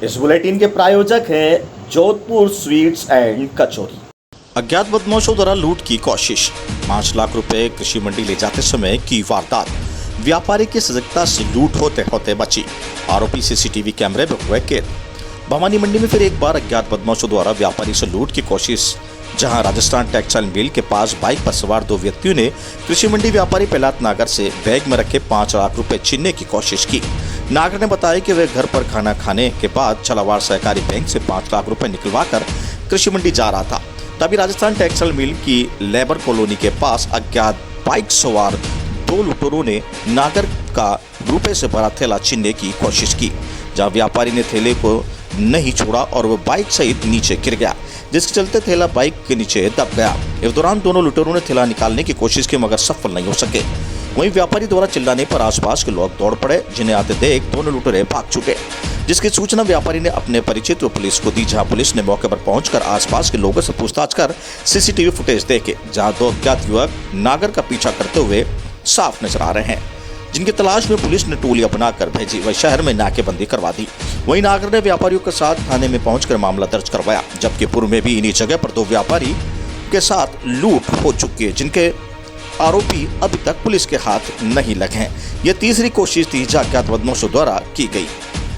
इस बुलेटिन के प्रायोजक हैं जोधपुर स्वीट्स एंड कचौरी। अज्ञात बदमाशों द्वारा लूट की कोशिश, 5 लाख रुपए कृषि मंडी ले जाते समय की वारदात, व्यापारी की सजगता से लूट होते होते बची, आरोपी सीसीटीवी कैमरे में हुए कैद। भवानी मंडी में फिर एक बार अज्ञात बदमाशों द्वारा व्यापारी से लूट की कोशिश। जहां राजस्थान टेक्सटाइल मिल के पास बाइक पर सवार 2 व्यक्तियों ने कृषि मंडी व्यापारी प्रहलाद नागर से बैग में रखे 5 लाख रुपए छीनने की कोशिश की। नागर ने बताया कि वे घर पर खाना खाने के बाद छलावाड़ सहकारी बैंक से 5 लाख रुपए निकलवाकर कृषि मंडी जा रहा था। तभी राजस्थान टेक्सटाइल मिल की लेबर कॉलोनी के पास अज्ञात बाइक सवार 2 लुटेरों ने नागर का रुपए से भरा थैला छीनने की कोशिश की। जहां व्यापारी ने थैले को नहीं छोड़ा और वह बाइक सहित नीचे गिर गया, जिसके चलते थैला बाइक के नीचे दब गया। इस दौरान दोनों लुटेरों ने थैला निकालने की कोशिश की मगर सफल नहीं हो सके। वहीं व्यापारी द्वारा चिल्लाने पर आसपास के लोग दौड़ पड़े, जिन्हें आते देख दोनों लुटेरे भाग छूटे, जिसकी सूचना व्यापारी ने अपने परिचित पुलिस को दी। जहां पुलिस ने मौके पर पहुंचकर आसपास के लोगों से पूछताछ कर सीसीटीवी फुटेज देखे, जहां 2 अज्ञात युवक नागर का पीछा करते हुए साफ नजर आ रहे हैं, जिनकी तलाश में पुलिस ने टोलियां बनाकर भेजी व शहर में नाकेबंदी करवा दी। वहीं नागर ने व्यापारियों के साथ थाने में पहुंचकर मामला दर्ज करवाया, जबकि पूर्व में भी इन्हीं जगह पर 2 व्यापारी के साथ लूट हो चुकी है, जिनके आरोपी अभी तक पुलिस के हाथ नहीं लगे हैं। यह तीसरी कोशिश थी जो अज्ञात बदमाशों द्वारा की गई।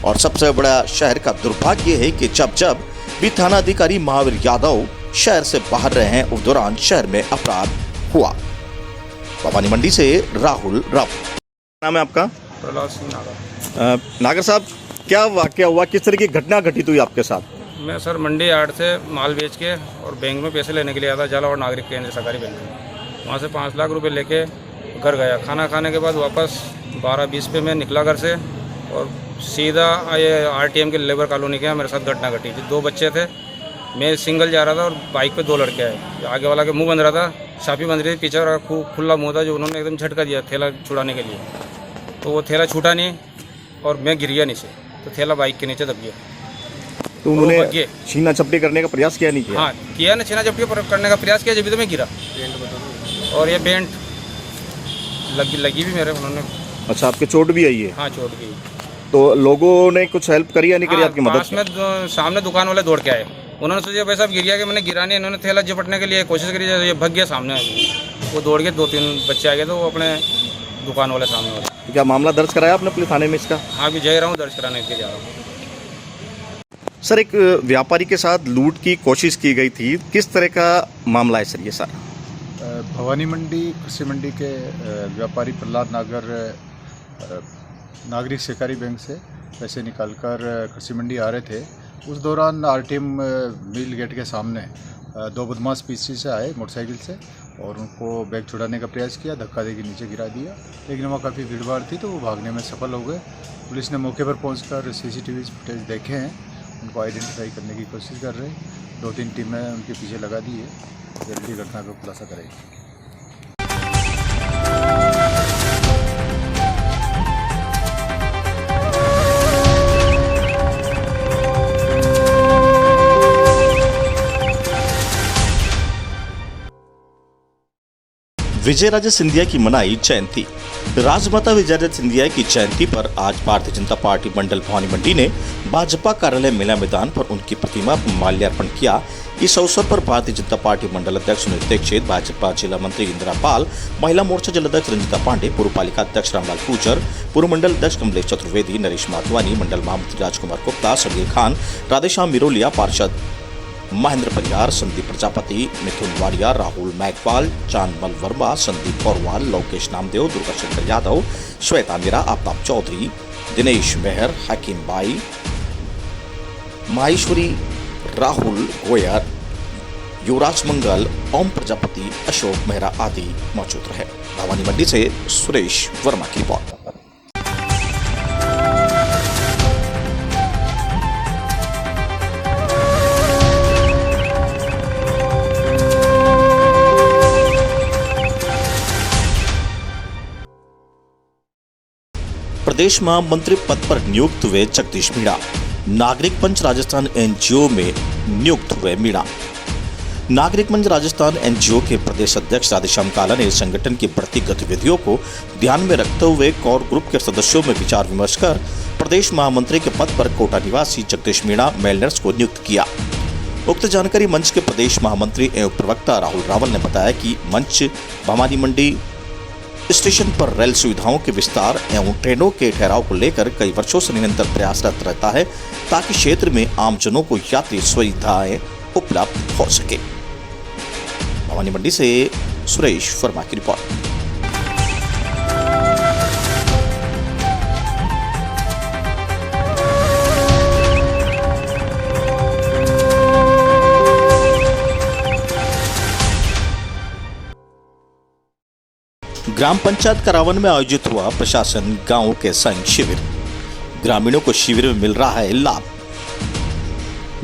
और सबसे बड़ा शहर का दुर्भाग्य है कि जब भी थाना अधिकारी महावीर यादव शहर से बाहर रहे हैं, उस दौरान शहर में अपराध हुआ। भवानी मंडी से राहुल राव। नाम है आपका? प्रहलाद सिंह नागर। नागर साहब, क्या वाकया हुआ, किस तरह की घटना घटित हुई आपके साथ? मैं सर मंडी यार्ड से माल बेच के और बैंक में पैसे लेने के लिए आया था, झालावाड़ नागरिक केंद्र सरकारी बैंक में। वहाँ से 5 लाख रुपए लेके घर गया। खाना खाने के बाद वापस 12:20 पे मैं निकला घर से और सीधा ये RTM के लेबर कॉलोनी के मेरे साथ घटना घटी। 2 बच्चे थे, मैं सिंगल जा रहा था और बाइक पे 2 लड़के आए। आगे वाला के मुंह बंद रहा था, छापी बंद रही थी, पीछे वाला खुला मुँह था, जो उन्होंने एकदम झटका दिया थैला छुड़ाने के लिए। तो वो थैला छूटा नहीं और मैं गिर गया नीचे, तो थैला बाइक के नीचे दब गया। तो उन्होंने छीना झपटी करने का प्रयास किया नहीं किया? हाँ किया ना, छीना झपटी करने का प्रयास किया, जब तो मैं गिरा और ये बेंट लगी भी मेरे उन्होंने। अच्छा, आपके चोट भी आई है? हाँ चोट गई। तो लोगों ने कुछ हेल्प करी या नहीं करी आपकी मदद? पास में सामने दुकान वाले दौड़ के आए, उन्होंने सोचा भाई साहब गिर गया कि मैंने गिरा नहीं। इन्होंने थैला झपटने के लिए कोशिश करी, ये भग गया सामने। वो दौड़ के 2-3 बच्चे आ गए, तो वो अपने दुकान वाले सामने वाले। तो क्या मामला दर्ज कराया आपने पुलिस थाने में इसका? हाँ अभी जा रहा हूँ, दर्ज कराने के जा रहा हूँ। सर, एक व्यापारी के साथ लूट की कोशिश की गई थी, किस तरह का मामला है सर ये सारा? भवानी मंडी कृषि मंडी के व्यापारी प्रहलाद नागर नागरिक सहकारी बैंक से पैसे निकालकर कृषि मंडी आ रहे थे। उस दौरान RTM मिल गेट के सामने 2 बदमाश पीछे से आए मोटरसाइकिल से और उनको बैग छुड़ाने का प्रयास किया, धक्का देकर नीचे गिरा दिया। लेकिन वहाँ काफ़ी भीड़ भाड़ थी, तो वो भागने में सफल हो गए। पुलिस ने मौके पर पहुंचकर CCTV फुटेज देखे हैं, उनको आइडेंटिफाई करने की कोशिश कर रहे हैं। 2-3 टीमें उनके पीछे लगा दी है, जल्दी घटना का खुलासा करेगी। विजयराजे सिंधिया की मनाई जयंती। राजमाता विजयराजे सिंधिया की जयंती पर आज भारतीय जनता पार्टी मंडल भवानी मंडी ने भाजपा कार्यालय मेला मैदान पर उनकी प्रतिमा पर माल्यार्पण किया। इस अवसर पर भारतीय जनता पार्टी मंडल अध्यक्ष सुनील दीक्षित, भाजपा जिला मंत्री इंदिरा पाल, महिला मोर्चा जिलाध्यक्ष रंजिता पांडे, पूर्व पालिका अध्यक्ष रामलाल पूजर, पूर्व मंडल अध्यक्ष कमलेश चतुर्वेदी, नरेश माधवानी, मंडल महामंत्री राजकुमार गुप्ता, सबीर खान, राधेश्याम मिरोलिया, पार्षद महेंद्र परिहार, संदीप प्रजापति, मिथुन वाडिया, राहुल मैघवाल, चांदमल वर्मा, संदीप पौरवाल, लोकेश नामदेव, दुर्गाशंकर यादव, श्वेता मीरा, आफ्ताब चौधरी, दिनेश मेहर, हकीम बाई, माहेश्वरी, राहुल गोयर, युवराज मंगल, ओम प्रजापति, अशोक मेहरा आदि मौजूद रहे। भवानी मंडी से सुरेश वर्मा की रिपोर्ट। प्रदेश महामंत्री पद पर नियुक्त हुए जगदीश मीणा। नागरिक मंच राजस्थान NGO में नियुक्त हुए मीणा। नागरिक मंच राजस्थान NGO के प्रदेश अध्यक्ष राधेश्याम काला ने संगठन की बढ़ती गतिविधियों को ध्यान में रखते हुए कोर ग्रुप के सदस्यों में विचार विमर्श कर प्रदेश महामंत्री के पद पर कोटा निवासी जगदीश मीणा मेलनर्स को नियुक्त किया। उक्त जानकारी मंच के प्रदेश महामंत्री एवं प्रवक्ता राहुल रावल ने बताया कि मंच भवानी मंडी स्टेशन पर रेल सुविधाओं के विस्तार एवं ट्रेनों के ठहराव को लेकर कई वर्षों से निरंतर प्रयासरत रहता है ताकि क्षेत्र में आमजनों को यात्री सुविधाएं उपलब्ध हो सके। भवानी मंडी से सुरेश वर्मा की रिपोर्ट। ग्राम पंचायत करावन में आयोजित हुआ प्रशासन गांव के संग शिविर। ग्रामीणों को शिविर में मिल रहा है लाभ।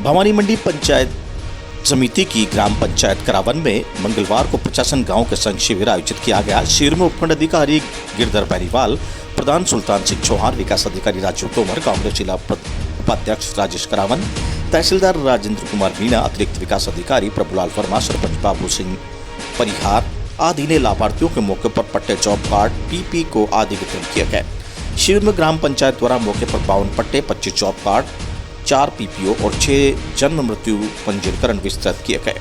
भवानी मंडी पंचायत समिति की ग्राम पंचायत करावन में मंगलवार को प्रशासन गांव के संग शिविर आयोजित किया गया। शिविर में उपखंड अधिकारी गिरधर बेनीवाल, प्रधान सुल्तान सिंह चौहान, विकास अधिकारी राजू तोमर, कांग्रेस जिला उपाध्यक्ष राजेश करावन, तहसीलदार राजेंद्र कुमार मीणा, अतिरिक्त विकास अधिकारी प्रभुलाल वर्मा, सरपंच बाबू सिंह परिहार आदि ने लाभार्थियों के मौके पर पट्टे, जॉब कार्ड, पीपी को आदि वितरण किए गए। शिविर में ग्राम पंचायत द्वारा मौके पर 52 पट्टे, 25 जॉब कार्ड, 4 पीपीओ और 6 जन्म मृत्यु पंजीकरण वितरित किए गए।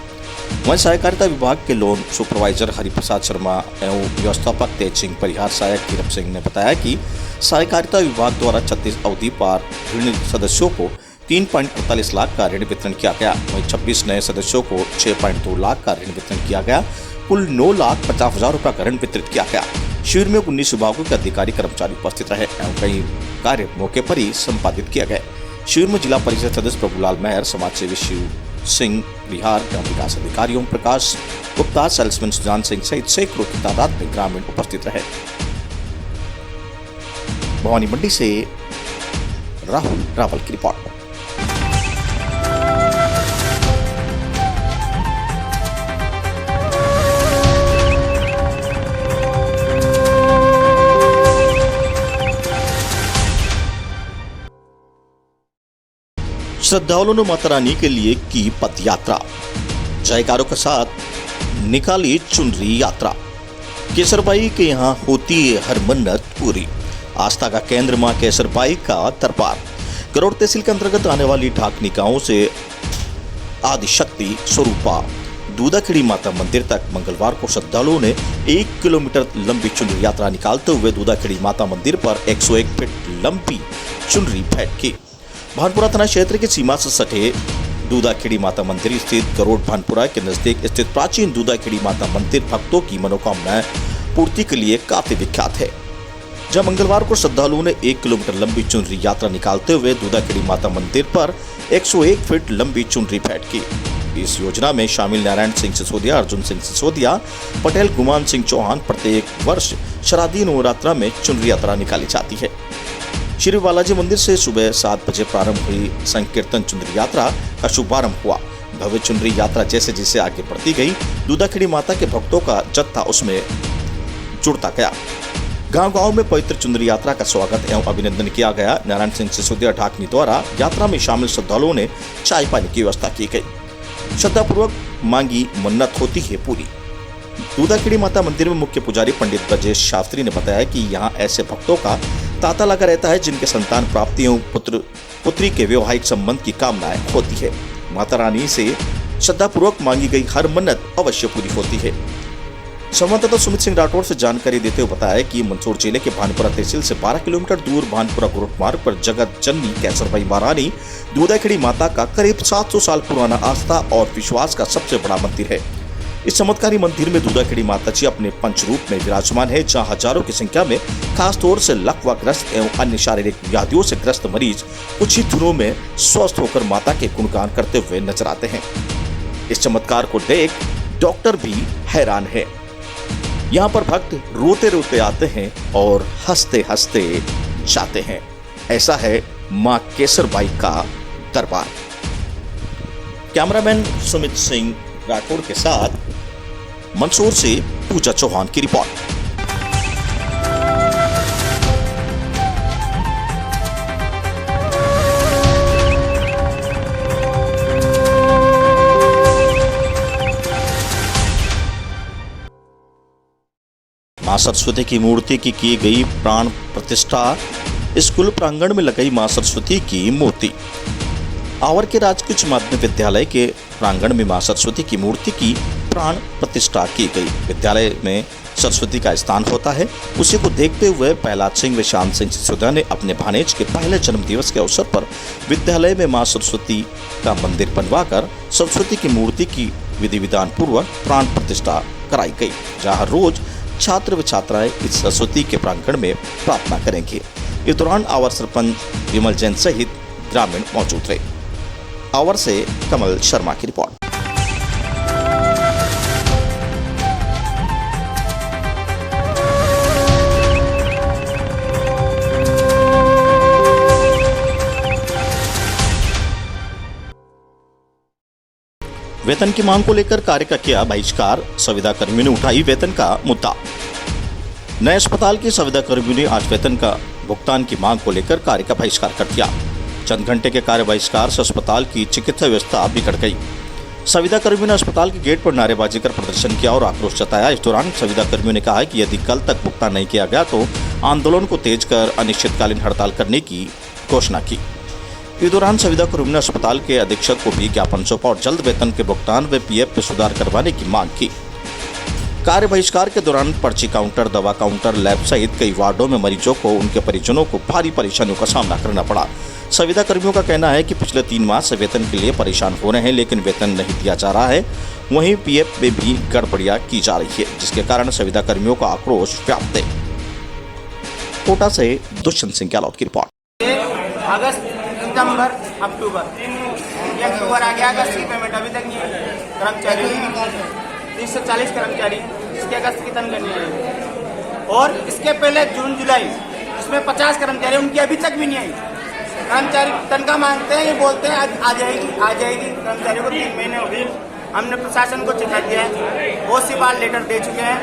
वहीं सहकारिता विभाग के लोन सुपरवाइजर हरिप्रसाद शर्मा एवं व्यवस्थापक तेज सिंह परिहार सहायक कीरप सिंह ने बताया कि सहकारिता विभाग द्वारा 36 अवधि पार ऋण सदस्यों को 3.48 लाख का ऋण वितरण किया गया। वहीं 26 नए सदस्यों को 6.2 लाख का ऋण वितरण किया गया। कुल 9,50,000 रुपये का ऋण वितरित किया गया। शिविर में 19 विभागों के अधिकारी कर्मचारी उपस्थित रहे एवं कई कार्य मौके पर ही संपादित किया गया। शिविर में जिला परिषद सदस्य प्रभुलाल मेहर, समाजसेवी शिव सिंह बिहार, ग्राम विकास अधिकारी ओम प्रकाश गुप्ता, सेल्समैन सुजान सिंह सहित सैकड़ों की तादाद में ग्रामीण उपस्थित रहे। भवानी मंडी से राहुल रावल की रिपोर्ट। श्रद्धालुओं ने माता रानी के लिए की पद यात्रा। जयकारों के साथ निकाली चुनरी यात्रा। केसरबाई के यहाँ होती है हर मन्नत पूरी। आस्था का केंद्र मां केसरबाई का दरबार। गरुड़ तहसील के अंतर्गत आने वाली ढाकनी गांव से आदिशक्ति स्वरूपा दूधाखेड़ी माता मंदिर तक मंगलवार को श्रद्धालुओं ने 1 किलोमीटर लंबी चुनरी यात्रा निकालते हुए दूधाखेड़ी माता मंदिर पर 101 फीट लंबी चुनरी भेंट की। भानपुरा थाना क्षेत्र के सीमा से सटे दूधाखेड़ी माता मंदिर स्थित गरुड़ भानपुरा के नजदीक स्थित प्राचीन दूधाखेड़ी माता मंदिर भक्तों की मनोकामनाएं पूर्ति के लिए काफी विख्यात है। जब मंगलवार को श्रद्धालुओं ने 1 किलोमीटर लंबी चुनरी यात्रा निकालते हुए दूधाखेड़ी माता मंदिर पर 101 फीट लंबी चुनरी भेंट की। इस योजना में शामिल नारायण सिंह सिसोदिया, अर्जुन सिंह सिसोदिया, पटेल गुमान सिंह चौहान प्रत्येक वर्ष शारदीय नवरात्रा में चुनरी यात्रा निकाली जाती है। श्री बालाजी मंदिर से सुबह 7 बजे प्रारंभ हुई संकीर्तन चुनरी यात्रा का शुभारंभ हुआ। भव्य चुनरी यात्रा जैसे जैसे आगे बढ़ती गई, दूधाखेड़ी माता के भक्तों का जत्था उसमें जुड़ता गया। गांव-गांव में पवित्र चुनरी यात्रा का स्वागत एवं अभिनंदन किया गया। नारायण सिंह सिसोदिया ढाकनी द्वारा यात्रा में शामिल श्रद्धालुओं ने चाय पानी की व्यवस्था की गई। श्रद्धापूर्वक मांगी मन्नत होती है पूरी। दूधाखेड़ी माता मंदिर में मुख्य पुजारी पंडित ब्रजेश शास्त्री ने बताया कि यहाँ ऐसे भक्तों का तांता लगा रहता है जिनके संतान प्राप्ति एवं पुत्री के वैवाहिक संबंध की कामनाएं होती है। माता रानी से श्रद्धापूर्वक मांगी गई हर मन्नत अवश्य पूरी होती है। संवाददाता सुमित सिंह राठौड़ से जानकारी देते हुए बताया कि मंदसौर जिले के भानपुरा तहसील से 12 किलोमीटर दूर भानपुरा गुरुट मार्ग पर जगत जननी केसरबाई महारानी दूधाखेड़ी माता का करीब 700 साल पुराना आस्था और विश्वास का सबसे बड़ा मंदिर है। इस चमत्कारी मंदिर में दूधाखेड़ी माता जी अपने पंचरूप में विराजमान है, जहां हजारों की संख्या में खास तौर से लकवाग्रस्त एवं अन्य शारीरिक व्याधियों से ग्रस्त मरीज कुछ ही दिनों में स्वस्थ होकर माता के गुणगान करते हुए नजर आते हैं। इस चमत्कार को देख डॉक्टर भी हैरान है। यहाँ पर भक्त रोते रोते आते हैं और हंसते हंसते जाते हैं। ऐसा है मां केसरबाई का दरबार। कैमरामैन सुमित सिंह राठौड़ के साथ मंदसौर से पूजा चौहान की रिपोर्ट। मां सरस्वती की मूर्ति की गई प्राण प्रतिष्ठा स्कूल प्रांगण में लगाई मां सरस्वती की मूर्ति। आवर के राजकीय माध्यमिक विद्यालय के प्रांगण में मां सरस्वती की मूर्ति की प्राण प्रतिष्ठा की गई। विद्यालय में सरस्वती का स्थान होता है, उसी को देखते हुए प्रहलाद सिंह व शांत सिंह सिसोदिया ने अपने भानेज के पहले जन्मदिवस के अवसर पर विद्यालय में मां सरस्वती का मंदिर बनवाकर सरस्वती की मूर्ति की विधि विधान पूर्वक प्राण प्रतिष्ठा कराई गई, जहां रोज छात्र व छात्राएं इस सरस्वती के प्रांगण में प्रार्थना करेंगे। इस दौरान आवर सरपंच विमल जैन सहित ग्रामीण मौजूद रहे। आवर से कमल शर्मा की रिपोर्ट। वेतन की मांग को लेकर कार्य का किया बहिष्कार, संविदा कर्मियों ने उठाई वेतन का मुद्दा। नए अस्पताल के संविदा कर्मियों ने आज वेतन का भुगतान की मांग को लेकर कार्य का बहिष्कार कर दिया। चंद घंटे के कार्य बहिष्कार से अस्पताल की चिकित्सा व्यवस्था बिगड़ गई। संविदा कर्मियों ने अस्पताल के गेट पर नारेबाजी कर प्रदर्शन किया और आक्रोश जताया। इस दौरान संविदा कर्मियों ने कहा कि यदि कल तक भुगतान नहीं किया गया तो आंदोलन को तेज कर अनिश्चितकालीन हड़ताल करने की घोषणा की। इस दौरान संविदा कर्मियों ने अस्पताल के अधीक्षक को भी ज्ञापन सौंपा और जल्द वेतन के भुगतान व पीएफ में सुधार करवाने की मांग की। कार्य बहिष्कार के दौरान पर्ची काउंटर, दवा काउंटर, लैब सहित कई वार्डों में मरीजों को उनके परिजनों को भारी परेशानियों का सामना करना पड़ा। संविदा कर्मियों का कहना है कि पिछले 3 माह से वेतन के लिए परेशान हो रहे हैं, लेकिन वेतन नहीं दिया जा रहा है। वहीं पीएफ में भी गड़बड़ियां की जा रही है, जिसके कारण संविदा कर्मियों का आक्रोश व्याप्त है। कोटा से दुष्यंत सिंह गहलोत की रिपोर्ट। अगस्त, सितंबर, अक्टूबर, ये अक्टूबर आ गया, अगस्त की पेमेंट अभी तक नहीं है। कर्मचारी 30 से 40 कर्मचारी इसके अगस्त की तनख्वाह नहीं आई, और इसके पहले जून जुलाई इसमें 50 कर्मचारी उनकी अभी तक भी नहीं आई। कर्मचारी तनख्वाह मांगते हैं, ये बोलते हैं आ जाएगी। कर्मचारियों को 3 महीने हो गए। हमने प्रशासन को चिट्ठा दिया है, बहुत सी बार लेटर दे चुके हैं,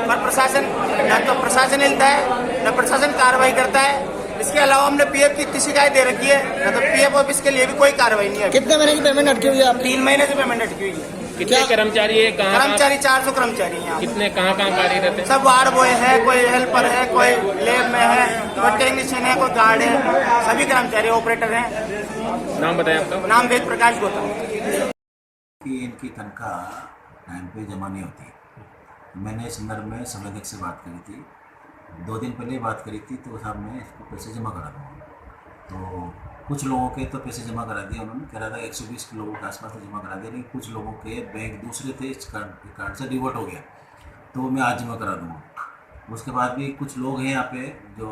पर प्रशासन न तो प्रशासन हिलता है न प्रशासन कार्रवाई करता है। इसके अलावा हमने पीएफ की इतनी शिकायत दे रखी है, न तो पीएफ ऑफिस के लिए भी कोई कार्रवाई नहीं है। कितने महीने की पेमेंट अटकी हुई है आपकी? 3 महीने से पेमेंट अटकी हुई है। कितने कर्मचारी है? कहाँ? कर्मचारी 400 कर्मचारी हैं। कितने कहाँ कार्यरत है? सब वार्ड बॉय है, कोई हेल्पर है, कोई लैब में है, कोई टेक्नीशियन है, कोई गार्ड है, सभी कर्मचारी ऑपरेटर हैं। नाम बताएं आपका? नाम वेद प्रकाश गौतम। कि इनकी तनख्वाह टाइम पे जमा नहीं होती। मैंने इस संदर्भ में संवेदक से बात करी थी, 2 दिन पहले बात करी थी, तो साहब मैं इसको पैसे जमा करा दूँगा। तो कुछ लोगों के तो पैसे जमा करा दिए, उन्होंने कह रहा था 120 लोगों के आसपास तो जमा करा दिया, लेकिन कुछ लोगों के बैंक दूसरे थे, इस कार्ड से डिवर्ट हो गया, तो मैं आज जमा करा दूँगा। उसके बाद भी कुछ लोग हैं यहाँ पे जो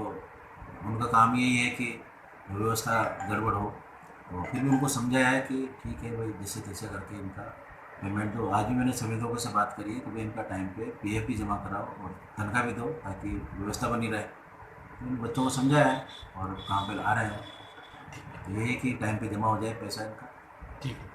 उनका काम यही है कि व्यवस्था गड़बड़ हो, तो फिर भी उनको समझाया है कि ठीक है भाई, जैसे तैसे करके इनका पेमेंट दो। आज भी मैंने संवेदकों से बात करी है कि भाई इनका टाइम पे पीएफ भी जमा कराओ और तनख्वाह भी दो, ताकि व्यवस्था बनी रहे। तो इन बच्चों को समझाया है और काम पे आ रहे हैं, तो ये है कि टाइम पे जमा हो जाए पैसा इनका। ठीक है।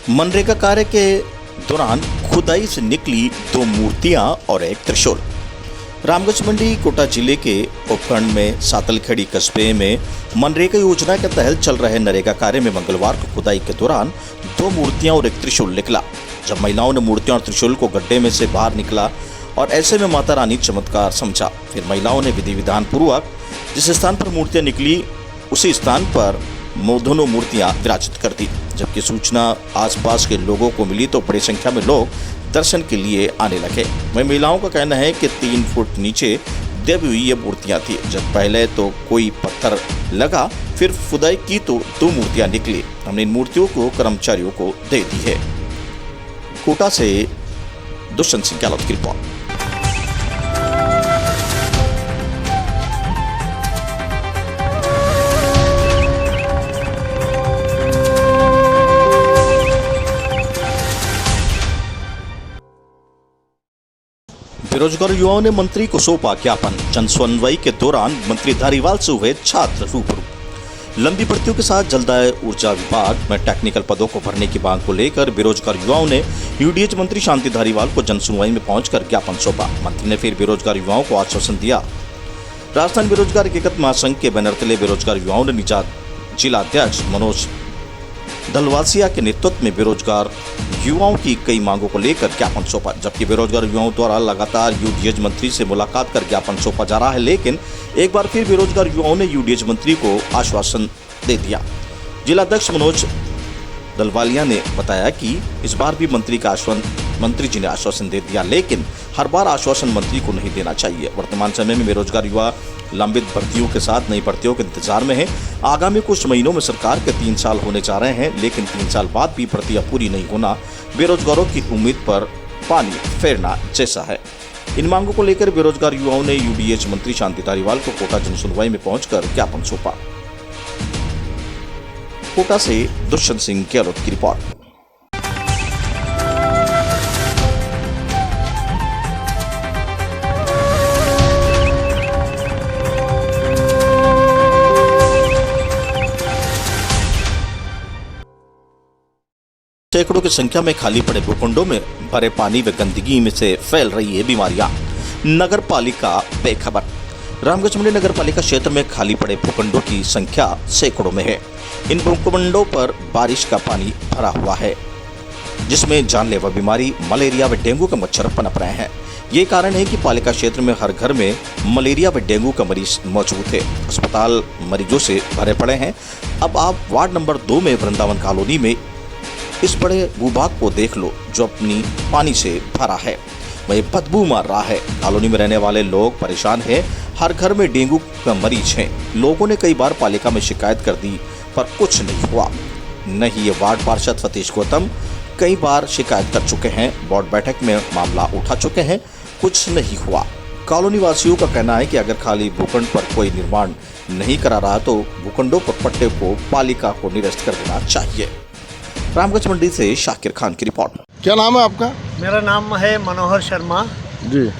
मनरेगा कार्य के दौरान खुदाई से निकली 2 मूर्तियां और एक त्रिशूल। रामगंज मंडी कोटा जिले के उपखंड में सातलखेड़ी कस्बे में मनरेगा योजना के तहत चल रहे नरेगा कार्य में मंगलवार को खुदाई के दौरान 2 मूर्तियां और एक त्रिशूल निकला। जब महिलाओं ने मूर्तियां और त्रिशूल को गड्ढे में से बाहर निकला और ऐसे में माता रानी चमत्कार समझा। फिर महिलाओं ने विधि विधान पूर्वक जिस स्थान पर मूर्तियां निकली उसी स्थान पर दोनों मूर्तियां विराजित कर दी। जबकि सूचना आसपास के लोगों को मिली तो बड़ी संख्या में लोग दर्शन के लिए आने लगे। वहीं महिलाओं का कहना है कि 3 फुट नीचे दबी हुई ये मूर्तियां थी। जब पहले तो कोई पत्थर लगा, फिर खुदाई की तो 2 मूर्तियां निकली। हमने इन मूर्तियों को कर्मचारियों को दे दी है। कोटा से दुष्यंत सिंह गहलोत की रिपोर्ट। बेरोजगार युवाओं ने मंत्री को सौंपा ज्ञापन। जन सुनवाई के दौरान मंत्री धारीवाल से हुए छात्र रूबरू। लंबी भर्तियों के साथ जलदाय ऊर्जा विभाग में टेक्निकल पदों को भरने की मांग को लेकर बेरोजगार युवाओं ने यूडीएच मंत्री शांति धारीवाल को जन सुनवाई में पहुंचकर ज्ञापन सौंपा। मंत्री ने फिर बेरोजगार युवाओं को आश्वासन दिया राजस्थान बेरोजगार एकता महासंघ के बैनर तले बेरोजगार युवाओं ने निजात जिला अध्यक्ष मनोज दलवासिया के नेतृत्व में बेरोजगार युवाओं की कई मांगों को लेकर ज्ञापन सौंपा। जबकि बेरोजगार युवाओं द्वारा लगातार यूडीएच मंत्री से मुलाकात कर ज्ञापन सौंपा जा रहा है, लेकिन एक बार फिर बेरोजगार युवाओं ने यूडीएच मंत्री को आश्वासन दे दिया। जिला अध्यक्ष मनोज दलवालिया ने बताया कि इस बार भी मंत्री जी ने आश्वासन दे दिया, लेकिन हर बार आश्वासन मंत्री को नहीं देना चाहिए। वर्तमान समय में बेरोजगार युवा लंबित भर्तियों के साथ नई भर्तियों के इंतजार में है। आगामी कुछ महीनों में सरकार के 3 साल होने जा रहे हैं, लेकिन 3 साल बाद भी भर्तियां पूरी नहीं होना बेरोजगारों की उम्मीद पर पानी फेरना जैसा है। इन मांगों को लेकर बेरोजगार युवाओं ने यूडीएच मंत्री शांति धारीवाल को कोटा जनसुनवाई में पहुंचकर ज्ञापन सौंपा। कोटा से दुष्यंत सिंह गहलोत की रिपोर्ट। सैकड़ों की संख्या में खाली पड़े भूखंडों में भरे पानी व गंदगी में से फैल रही है बीमारियां। नगर पालिका बेखबर। रामगढ़ मंडी नगर पालिका क्षेत्र में खाली पड़े भूखंडों की संख्या सैकड़ों में है। इन भूखंडों पर बारिश का पानी भरा हुआ है, जिसमें जानलेवा बीमारी मलेरिया व डेंगू के मच्छर पनप रहे हैं। ये कारण है कि पालिका क्षेत्र में हर घर में मलेरिया व डेंगू का मरीज मौजूद है। अस्पताल मरीजों से भरे पड़े हैं। अब आप वार्ड नंबर 2 में वृंदावन कॉलोनी में इस बड़े भूभाग को देख लो, जो अपनी पानी से भरा है, वही बदबू मार रहा है। कॉलोनी में रहने वाले लोग परेशान हैं। हर घर में डेंगू का मरीज हैं। लोगों ने कई बार पालिका में शिकायत कर दी, पर कुछ नहीं हुआ। नहीं, ये वार्ड पार्षद सतीश गौतम कई बार शिकायत कर चुके हैं, बोर्ड बैठक में मामला उठा चुके हैं, कुछ नहीं हुआ। कॉलोनी वासियों का कहना है कि अगर खाली भूखंड पर कोई निर्माण नहीं करा रहा तो भूखंडों पर पट्टे को पालिका को निरस्त कर देना चाहिए। रामगढ़ मंडी से शाकिर खान की रिपोर्ट। क्या नाम है आपका? मेरा नाम है मनोहर शर्मा जी।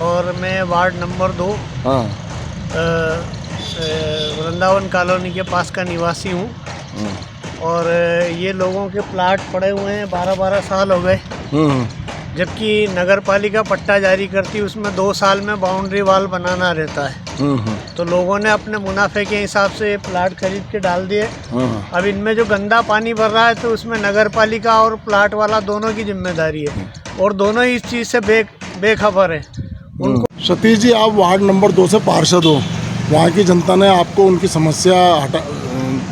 और मैं वार्ड नंबर 2 हाँ। वृंदावन कॉलोनी के पास का निवासी हूँ। और ये लोगों के प्लाट पड़े हुए हैं, 12-12 साल हो गए। जबकि नगर पालिका पट्टा जारी करती है, उसमें 2 साल में बाउंड्री वाल बनाना रहता है। तो लोगों ने अपने मुनाफे के हिसाब से प्लाट खरीद के डाल दिए। अब इनमें जो गंदा पानी भर रहा है तो उसमें नगर पालिका और प्लाट वाला दोनों की जिम्मेदारी है, और दोनों ही इस चीज़ से बेखबर है। उनको सतीश जी, आप वार्ड नंबर 2 से पार्षद हो। वहाँ की जनता ने आपको उनकी समस्या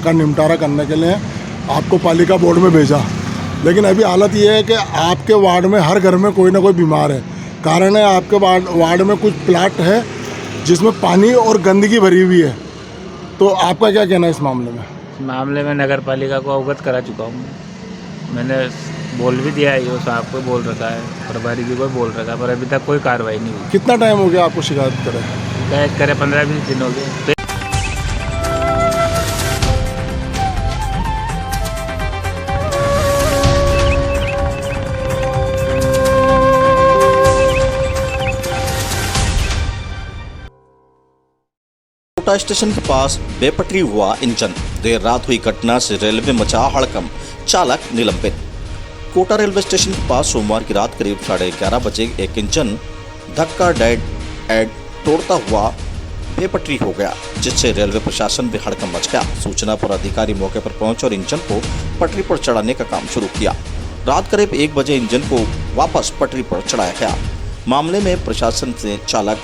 का निपटारा करने के लिए आपको पालिका बोर्ड में भेजा, लेकिन अभी हालत ये है कि आपके वार्ड में हर घर में कोई ना कोई बीमार है। कारण है आपके वार्ड में कुछ प्लाट है जिसमें पानी और गंदगी भरी हुई है। तो आपका क्या कहना है इस मामले में? मामले में नगर पालिका को अवगत करा चुका हूँ। मैंने बोल भी दिया है, साहब को बोल रखा है, प्रभारी जी को बोल रखा है, पर अभी तक कोई कार्रवाई नहीं हुई। कितना टाइम हो गया आपको शिकायत करे? शिकायत करे 15-20 दिन हो गए। कोटा स्टेशन के पास बेपटरी हुआ इंजन। देर रात हुई घटना से रेलवे मचा हड़कंप, चालक निलंबित। कोटा रेलवे स्टेशन के पास सोमवार की रात करीब 11:30 बजे एक इंजन धक्का डेड एंड तोड़ता हुआ बेपटरी हो गया, जिससे रेलवे प्रशासन भी हड़कंप मच गया। सूचना पर अधिकारी मौके पर पहुंचे और इंजन को पटरी पर चढ़ाने का काम शुरू किया। रात करीब 1 बजे इंजन को वापस पटरी पर चढ़ाया गया। मामले में प्रशासन ने चालक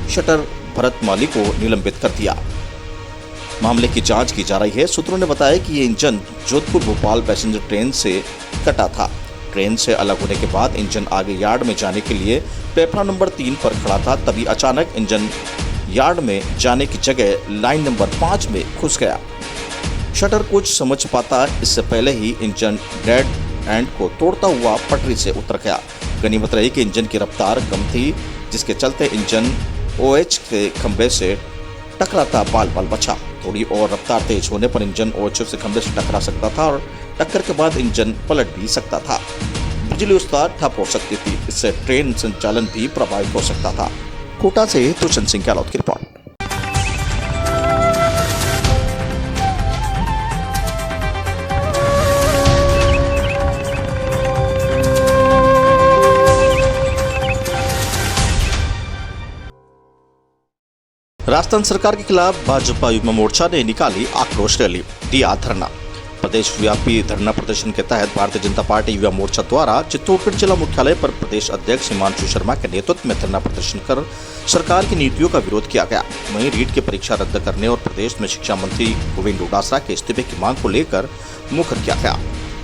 शटर भरत माली को निलंबित कर दिया। मामले की जांच की जा रही है। सूत्रों ने बताया कि ये engine Jodhpur Bhopal passenger train से कटा था। ट्रेन से अलग होने के बाद इंजन आगे यार्ड में जाने के लिए प्लेटफॉर्म नंबर 3 पर खड़ा था। तभी अचानक इंजन यार्ड में जाने की जगह लाइन नंबर 5 में घुस गया। शटर कुछ समझ पाता इससे पहले ही इंजन डेड एंड को तोड़ता हुआ पटरी से उतर गया। गनीमत रही कि इंजन की रफ्तार कम थी, जिसके चलते इंजन OH के खंभे से टकराता बाल बचा। थोड़ी और रफ्तार तेज होने पर इंजन OH से खंभे से टकरा सकता था और टक्कर के बाद इंजन पलट भी सकता था। बिजली उस तार ठप हो सकती थी, इससे ट्रेन संचालन भी प्रभावित हो सकता था। कोटा से दुष्यंत सिंह गहलोत की रिपोर्ट। राजस्थान सरकार के खिलाफ भाजपा युवा मोर्चा ने निकाली आक्रोश रैली, दिया धरना। प्रदेश व्यापी धरना प्रदर्शन के तहत भारतीय जनता पार्टी युवा मोर्चा द्वारा चित्तौड़गढ़ जिला मुख्यालय पर प्रदेश अध्यक्ष हिमांशु शर्मा के नेतृत्व में धरना प्रदर्शन कर सरकार की नीतियों का विरोध किया गया। वहीं रीट की परीक्षा रद्द करने और प्रदेश में शिक्षा मंत्री गोविंद डोटासरा के इस्तीफे की मांग को लेकर मुखर किया गया।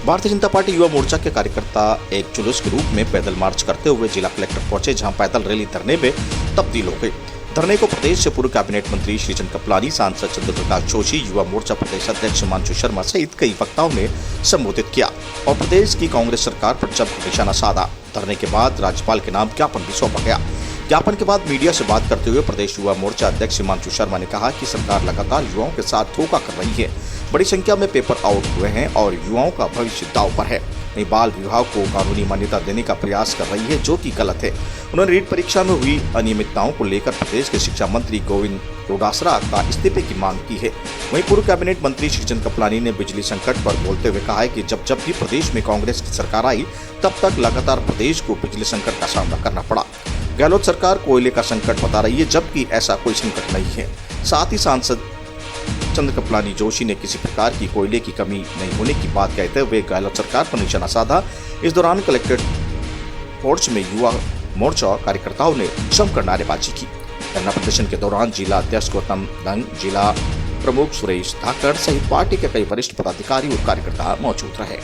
भारतीय जनता पार्टी युवा मोर्चा के कार्यकर्ता एक जुलूस के रूप में पैदल मार्च करते हुए जिला कलेक्टर पहुंचे, जहां पैदल रैली धरने में तब्दील हो गई। धरने को प्रदेश से पूर्व कैबिनेट मंत्री श्रीचंद कपलानी, सांसद चंद्रप्रकाश जोशी, युवा मोर्चा प्रदेश अध्यक्ष हिमांशु शर्मा सहित कई वक्ताओं ने संबोधित किया और प्रदेश की कांग्रेस सरकार पर जब्त निशाना साधा। धरने के बाद राज्यपाल के नाम ज्ञापन भी सौंपा गया। ज्ञापन के बाद मीडिया से बात करते हुए प्रदेश युवा मोर्चा अध्यक्ष हिमांशु शर्मा ने कहा कि सरकार लगातार युवाओं के साथ धोखा कर रही है। बड़ी संख्या में पेपर आउट हुए हैं और युवाओं का भविष्य दांव पर है। नई बाल विवाह को कानूनी मान्यता देने का प्रयास कर रही है, जो कि गलत है। उन्होंने रीट परीक्षा में हुई अनियमितताओं को लेकर प्रदेश के शिक्षा मंत्री गोविंद डोटासरा का इस्तीफे की मांग की है। वहीं पूर्व कैबिनेट मंत्री श्रीचंद कपलानी ने बिजली संकट पर बोलते हुए कहा है कि जब जब भी प्रदेश में कांग्रेस की सरकार आई, तब तक लगातार प्रदेश को बिजली संकट का सामना करना पड़ा। गहलोत सरकार कोयले का संकट बता रही है, जबकि ऐसा कोई संकट नहीं है। साथ ही सांसद चंद्र कपलानी जोशी ने किसी प्रकार की कोयले की कमी नहीं होने की बात कहते हुए गहलोत सरकार पर निशाना साधा। इस दौरान कलेक्ट्रेट पोर्च में युवा मोर्चा कार्यकर्ताओं ने जमकर नारेबाजी की। धरना प्रदर्शन के दौरान जिला अध्यक्ष गौतम दंग, जिला प्रमुख सुरेश धाकड़ सहित पार्टी के कई वरिष्ठ पदाधिकारी और कार्यकर्ता मौजूद रहे।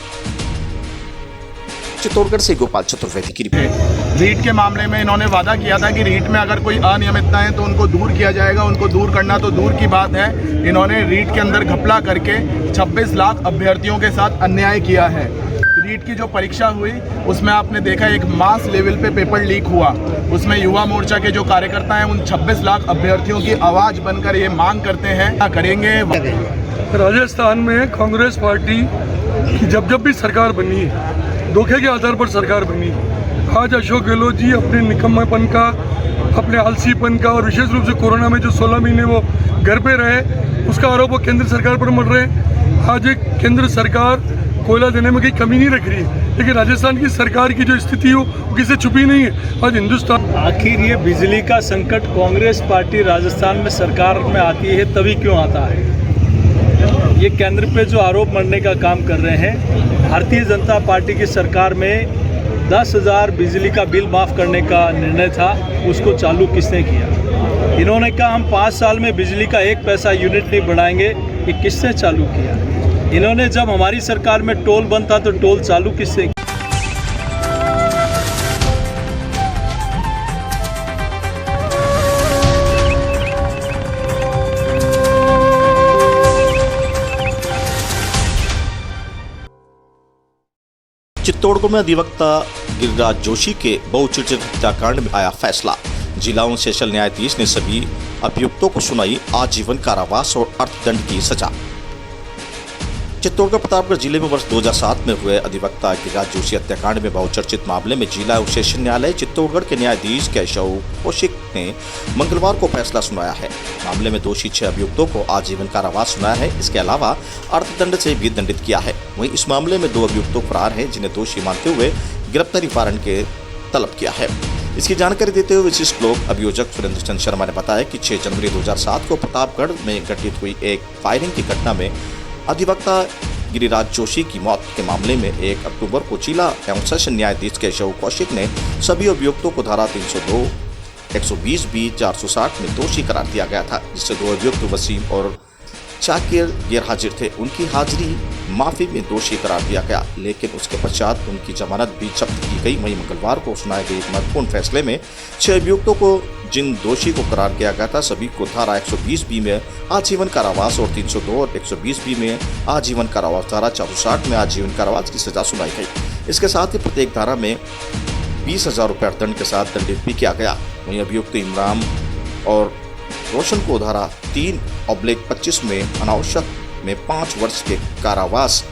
चित्तौड़गढ़ से गोपाल चतुर्वेदी की रिपोर्ट। रीट के मामले में इन्होंने वादा किया था कि रीट में अगर कोई अनियमितता है तो उनको दूर किया जाएगा। उनको दूर करना तो दूर की बात है, इन्होंने रीट के अंदर घपला करके 26 लाख अभ्यर्थियों के साथ अन्याय किया है। रीट की जो परीक्षा हुई उसमें आपने देखा एक मास लेवल पे पेपर लीक हुआ। उसमें युवा मोर्चा के जो कार्यकर्ता हैं उन 26 लाख अभ्यर्थियों की आवाज बनकर ये मांग करते हैं, क्या करेंगे। राजस्थान में कांग्रेस पार्टी की जब भी सरकार बनी है, धोखे के आधार पर सरकार बनी। आज अशोक गहलोत जी अपने निकम्मेपन का, अपने आलसीपन का और विशेष रूप से कोरोना में जो 16 महीने वो घर पे रहे, उसका आरोप वो केंद्र सरकार पर मर रहे हैं। आज एक केंद्र सरकार कोयला देने में कोई कमी नहीं रख रही है, लेकिन राजस्थान की सरकार की जो स्थिति हो वो किसी छुपी नहीं है। आज हिंदुस्तान आखिर ये बिजली का संकट कांग्रेस पार्टी राजस्थान में सरकार में आती है तभी क्यों आता है? ये केंद्र पे जो आरोप मढ़ने का काम कर रहे हैं। भारतीय जनता पार्टी की सरकार में 10,000 बिजली का बिल माफ़ करने का निर्णय था, उसको चालू किसने किया? इन्होंने कहा हम 5 साल में बिजली का 1 पैसा यूनिट नहीं बढ़ाएंगे, ये किसने चालू किया? इन्होंने जब हमारी सरकार में टोल बंद था तो टोल चालू किससे किया? चित्तौड़गढ़ में अधिवक्ता गिरिराज जोशी के बहुचर्चित हत्याकांड में आया फैसला। जिला एवं सेशन न्यायाधीश ने सभी अभियुक्तों को सुनाई आजीवन कारावास और अर्थदंड की सजा। चित्तौड़गढ़ प्रतापगढ़ जिले में वर्ष 2007 में हुए अधिवक्ता गिरिराज जोशी हत्याकांड में बहुचर्चित मामले में जिला एवं सेशन न्यायालय चित्तौड़गढ़ के न्यायाधीश केशव कौशिक ने मंगलवार को फैसला सुनाया है। मामले में दोषी 6 अभियुक्तों को आजीवन कारावास सुनाया है। इसके अलावा अर्थदंड से भी दंडित किया है। वहीं इस मामले में 2 अभियुक्तों फरार हैं, जिन्हें दोषी मानते हुए गिरफ्तारी वारंट के तलब किया है। इसकी जानकारी देते हुए विशिष्ट लोक अभियोजक सुरेंद्र चंद्र शर्मा ने बताया कि 6 जनवरी 2007 को प्रतापगढ़ में घटित हुई एक फायरिंग की घटना में अधिवक्ता गिरिराज जोशी की मौत के मामले में 1 अक्टूबर को जिला एवं सेशन न्यायाधीश केशव कौशिक ने सभी अभियुक्तों को धारा 302, 120B, 460 में दोषी करार दिया गया था, जिससे 2 अभियुक्त वसीम और शाकिर गैर हाजिर थे। उनकी हाजिरी माफी में दोषी करार दिया गया, लेकिन उसके पश्चात उनकी जमानत भी जब्त की गई। वहीं मंगलवार को सुनाए गए एक महत्वपूर्ण फैसले में 6 अभियुक्तों को जिन दोषी को करार किया गया था, सभी को धारा 120B में आजीवन कारावास और 302 और 120B में आजीवन कारावास, धारा 460 में आजीवन कारावास की सजा सुनाई गई। इसके साथ ही प्रत्येक धारा में 20,000 रुपये अर्थदंड के साथ दंडित भी किया गया। वहीं अभियुक्त इमरान और रोशन को धारा 3/25 में अनावश्यक में 5 वर्ष के कारावास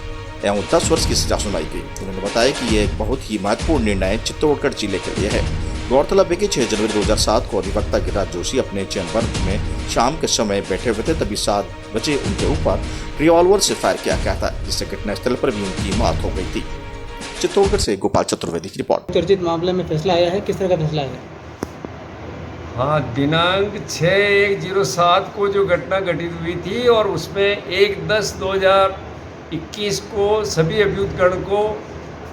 एवं 10 वर्ष की सजा सुनाई गई। उन्होंने बताया कि यह एक बहुत ही महत्वपूर्ण निर्णय चित्तौड़गढ़ जिले के लिए है। गौरतलब है कि 6 जनवरी 2007 को अधिवक्ता गिरिराज जोशी अपने चैम्बर में शाम के समय बैठे हुए थे, तभी 7 बजे उनके ऊपर रिवॉल्वर से फायर किया गया था, जिससे घटनास्थल पर भी उनकी मौत हो गई थी। चित्तौड़गढ़ से गोपाल चतुर्वेदी की रिपोर्ट। चर्चित मामले में फैसला आया है, किस तरह का फैसला है? हाँ, दिनांक 6/1/07 को जो घटना घटित हुई थी और उसमें 1/10/2021 को सभी अभियुक्तगण को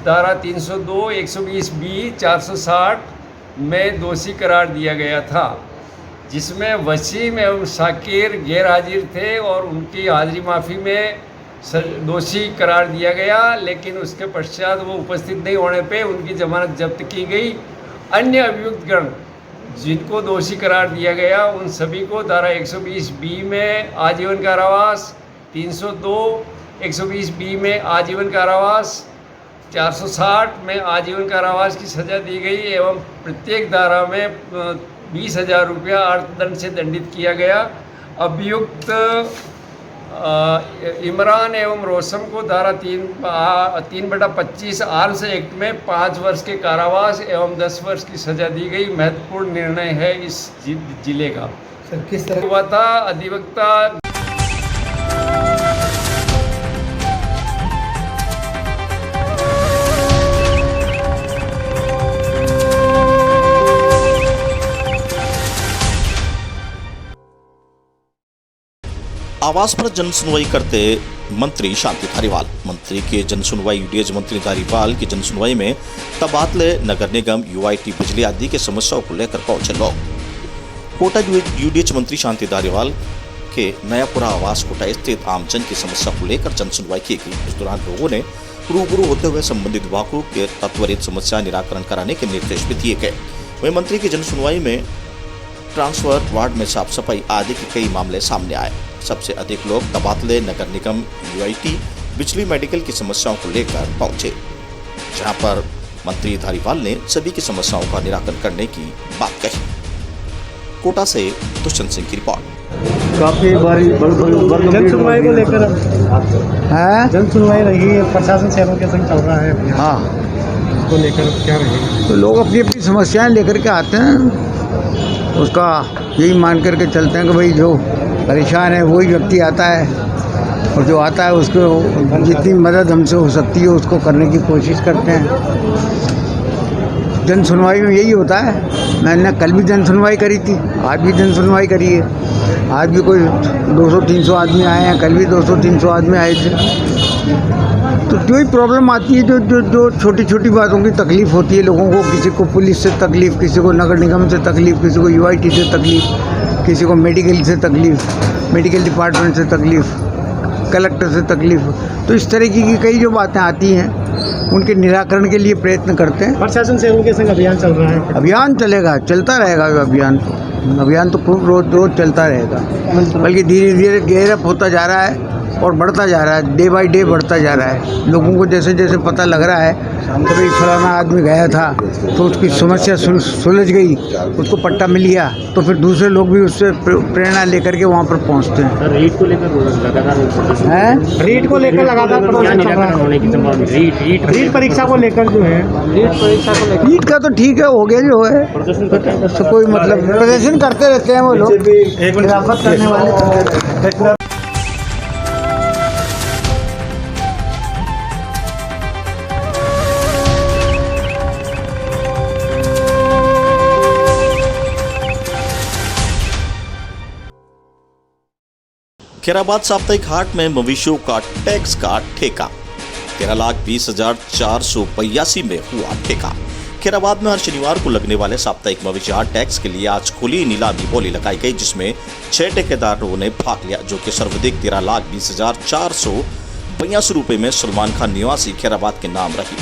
धारा 302, 120B, 460 में दोषी करार दिया गया था, जिसमें वसीम एवं शाकिर गैर हाजिर थे और उनकी हाजिरी माफ़ी में दोषी करार दिया गया, लेकिन उसके पश्चात वो उपस्थित नहीं होने पे उनकी जमानत जब्त की गई। अन्य अभियुक्तगण जिनको दोषी करार दिया गया उन सभी को धारा 120B में आजीवन कारावास, 302, 120B में आजीवन कारावास, 460 में आजीवन कारावास की सज़ा दी गई एवं प्रत्येक धारा में 20,000 रुपया अर्थदंड से दंडित किया गया। अभियुक्त इमरान एवं रोशम को धारा 3/25 आर्म्स एक्ट में 5 वर्ष के कारावास एवं 10 वर्ष की सज़ा दी गई। महत्वपूर्ण निर्णय है इस जिले का। सर किस तरह हुआ था अधिवक्ता आवास पर जन सुनवाई करते मंत्री शांति धारीवाल। मंत्री के जन सुनवाई यूडीएच मंत्री धारीवाल की जन सुनवाई में तबादले, नगर निगम, यूआईटी, बिजली आदि की समस्याओं को लेकर पहुंचे लोग। कोटा यूडीएच मंत्री शांति धारीवाल के नयापुरा आवास कोटा स्थित आमजन की समस्या को लेकर जन सुनवाई की गई। इस दौरान लोगों ने रूबरू होते हुए संबंधित विभागों के त्वरित समस्या निराकरण कराने के निर्देश भी दिए गए। वहीं मंत्री की जन सुनवाई में ट्रांसफर, वार्ड में साफ सफाई आदि के कई मामले सामने आए। सबसे अधिक लोग तबादले, नगर निगम, यूआईटी, बिजली, मेडिकल की समस्याओं को लेकर पहुंचे, जहां पर मंत्री धारीवाल ने सभी की समस्याओं का निराकरण करने की बात कही। कोटा से दुष्यंत सिंह की रिपोर्ट। काफी बारी जन सुनवाई को लेकर जन सुनवाई रही है, प्रशासन सेवा के संग चल रहा है। हाँ, उसको लेकर क्या रहेगा? तो लोग अपनी अपनी समस्याएं लेकर के आते हैं, उसका यही मान करके चलते हैं कि भाई जो परेशान है वही व्यक्ति आता है और जो आता है उसको जितनी मदद हमसे हो सकती है उसको करने की कोशिश करते हैं। जन सुनवाई में यही होता है। मैंने कल भी जन सुनवाई करी थी, आज भी जन सुनवाई करी है। आज भी कोई 200-300 आदमी आए हैं, कल भी 200-300 आदमी आए थे। तो जो ही प्रॉब्लम आती है, जो छोटी छोटी बातों की तकलीफ़ होती है लोगों को, किसी को पुलिस से तकलीफ़, किसी को नगर निगम से तकलीफ़, किसी को यूआईटी से तकलीफ़, किसी को मेडिकल से तकलीफ़, मेडिकल डिपार्टमेंट से तकलीफ़, कलेक्टर से तकलीफ़। तो इस तरह की कई जो बातें आती हैं उनके निराकरण के लिए प्रयत्न करते हैं। प्रशासन सेवकों के संग अभियान चल रहा है। अभियान चलेगा, चलता रहेगा। अभियान तो खूब रोज चलता रहेगा, बल्कि धीरे धीरे गेयरअप होता जा रहा है और बढ़ता जा रहा है, डे बाय डे बढ़ता जा रहा है। लोगों को जैसे जैसे पता लग रहा है कि भाई फलाना आदमी गया था तो उसकी समस्या सुलझ गई, उसको पट्टा मिल गया, तो फिर दूसरे लोग भी उससे प्रेरणा लेकर के वहाँ पर पहुँचते हैं। रीट को लेकर लगातार रीट को लेकर लगातार रीट परीक्षा को लेकर जो है, रीट का तो ठीक है, हो गया जो है, तो कोई मतलब प्रदर्शन करते रहते हैं वो लोग, खिलाफत करने वाले। खैराबाद साप्ताहिक हाट में मवेशियों का टैक्स का ठेका। 13,20,482 में हुआ ठेका। खैराबाद में हर शनिवार को लगने वाले साप्ताहिक मवेशी हाट टैक्स के लिए आज खुली नीलामी बोली लगाई गई, जिसमें 6 ठेकेदारों ने भाग लिया, जो कि सर्वाधिक 13,20,482 रुपए में सलमान खान निवासी खैराबाद के नाम रही।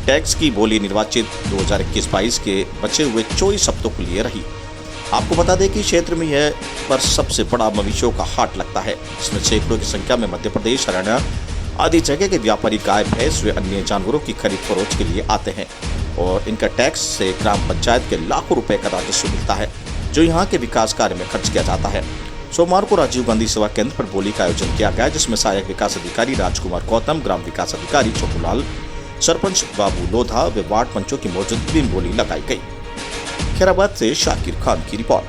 टैक्स की बोली निर्वाचित 2021-22 के बचे हुए 24 हफ्तों के लिए रही। आपको बता दें कि क्षेत्र में यह पर सबसे बड़ा मवेशियों का हाट लगता है, जिसमें सैकड़ों की संख्या में मध्य प्रदेश, हरियाणा आदि जगह के व्यापारी गाय, भैंस व अन्य जानवरों की खरीद फरोख्त के लिए आते हैं और इनका टैक्स से ग्राम पंचायत के लाखों रुपए का राजस्व मिलता है, जो यहाँ के विकास कार्य में खर्च किया जाता है। सोमवार को राजीव गांधी सेवा केंद्र पर बोली का आयोजन किया गया, जिसमें सहायक विकास अधिकारी राजकुमार गौतम, ग्राम विकास अधिकारी छोटूलाल, सरपंच बाबू लोधा व वार्ड पंचों की मौजूदगी में बोली लगाई गई। खैराबाद से शाकिर खान की रिपोर्ट।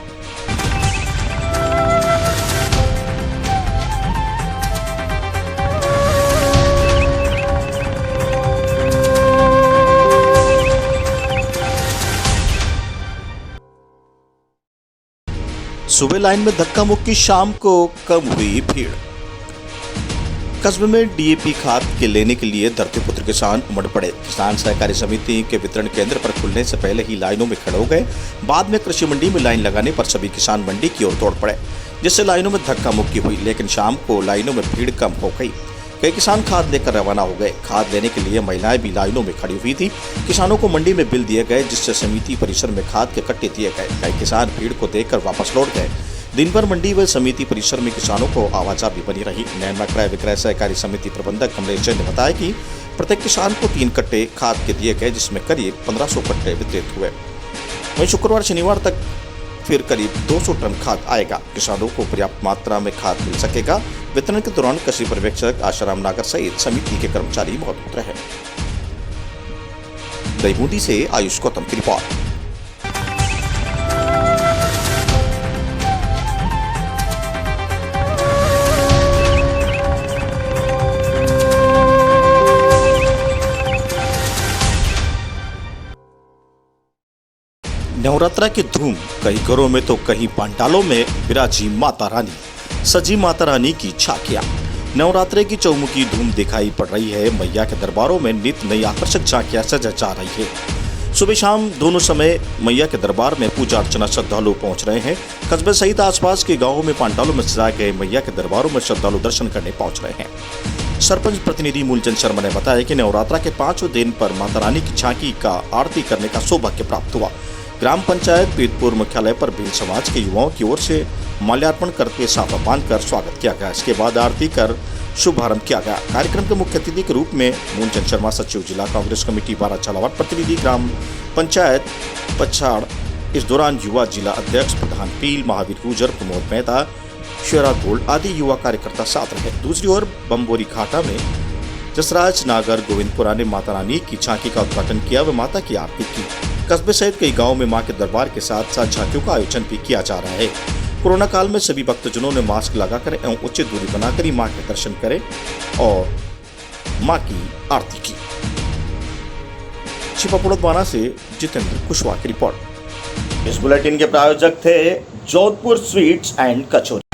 सुबह लाइन में धक्का मुक्की, शाम को कम हुई भीड़। कस्बे में डीएपी खाद के लेने के लिए धरतीपुत्र किसान उमड़ पड़े। किसान सहकारी समिति के वितरण केंद्र पर खुलने से पहले ही लाइनों में खड़े हो गए। बाद में कृषि मंडी में लाइन लगाने पर सभी किसान मंडी की ओर दौड़ पड़े, जिससे लाइनों में धक्का मुक्की हुई। लेकिन शाम को लाइनों में भीड़ कम हो गई। कई किसान खाद लेकर रवाना हो गए। खाद लेने के लिए महिलाएं भी लाइनों में खड़ी हुई थी। किसानों को मंडी में बिल दिए गए, जिससे समिति परिसर में खाद के कट्टे दिए गए। कई किसान भीड़ को देखकर वापस लौट गए। दिन भर मंडी व समिति परिसर में किसानों को आवाजाही बनी रही। नैनवा क्रय विक्रय सहकारी समिति प्रबंधक कमलेश जैन ने बताया कि प्रत्येक किसान को 3 कट्टे खाद के दिए गए, जिसमें करीब 1500 कट्टे वितरित हुए। वहीं शुक्रवार शनिवार तक फिर करीब 200 टन खाद आएगा। किसानों को पर्याप्त मात्रा में खाद मिल सकेगा। वितरण के दौरान कृषि पर्यवेक्षक आशाराम नागर सहित समिति के कर्मचारी मौजूद रहे। दही बूंदी से आयुष गौतम की रिपोर्ट। नवरात्रा की धूम, कई घरों में तो कहीं पंडालों में विराजी माता रानी। सजी माता रानी की झांकियां। नवरात्रे की चौमुखी धूम दिखाई पड़ रही है। मैया के दरबारों में नित्य नई आकर्षक झांकियां सजा जा रही है। सुबह शाम दोनों समय मैया के दरबार में पूजा अर्चना श्रद्धालु पहुंच रहे हैं। कस्बे सहित आसपास के गांवों में पंडालों में सजाए गए मैया के दरबारों में श्रद्धालु दर्शन करने पहुंच रहे हैं। सरपंच प्रतिनिधि मूलचंद शर्मा ने बताया कि नवरात्रा के 5वें दिन पर माता रानी की झांकी का आरती करने का सौभाग्य प्राप्त हुआ। ग्राम पंचायत पीतपुर मुख्यालय पर भील समाज के युवाओं की ओर से माल्यार्पण करके साफा बांधकर स्वागत किया गया। इसके बाद आरती कर शुभारंभ किया गया। कार्यक्रम के मुख्य अतिथि के रूप में मूलचंद शर्मा, सचिव जिला कांग्रेस कमेटी बारा झालावाड़, प्रतिनिधि ग्राम पंचायत पछाड़, इस दौरान युवा जिला अध्यक्ष प्रधान पील, महावीर गुजर, प्रमोद मेहता, शेरा गोल्ड आदि युवा कार्यकर्ता साथ रहे। दूसरी ओर बम्बोरी घाटा में जसराज नागर गोविंदपुरा ने माता रानी की झांकी का उद्घाटन किया व माता की आरती की। कस्बे सहित कई गांवों में मां के दरबार के साथ साथ झांकियों का आयोजन भी किया जा रहा है। कोरोना काल में सभी भक्तजनों ने मास्क लगाकर एवं उचित दूरी बनाकर ही मां के दर्शन करें और मां की आरती की। छिपापुड़ोदवाना से जितेंद्र कुशवाहा की रिपोर्ट। इस बुलेटिन के प्रायोजक थे जोधपुर स्वीट्स एंड कचौरी।